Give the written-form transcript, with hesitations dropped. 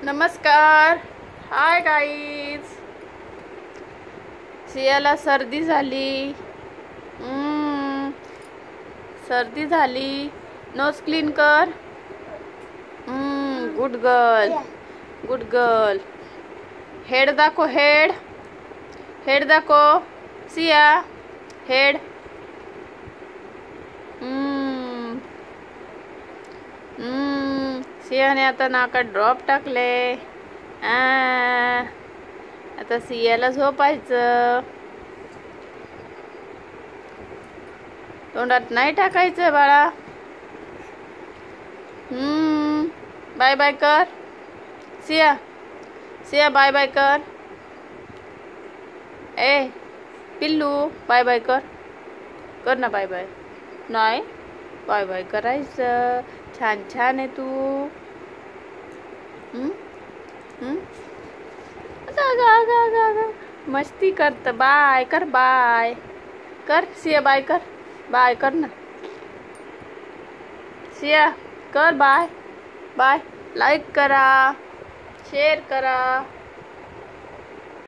नमस्कार. Hi guys. सियाला सर्दी झाली. सर्दी झाली. नोज क्लीन कर. Good girl. Good girl. Head दाखव. हेड. हेड दाखव. सिया हेड. सियाने आता नाकात ड्रॉप टाकले. आता सियाला झोपायचं. तोंडात नाही टाकायचं बाळा. बाय बाय कर. सिया सिया बाय बाय कर. ए पिल्लू बाय बाय कर. कर ना बाय बाय. नाही बाय बाय करायचं. छान छान आहे तू. मस्ती करत. बाय कर. बाय कर. सिया बाय कर. बाय कर ना. सिया कर. Bye bye. लाईक करा, शेअर करा.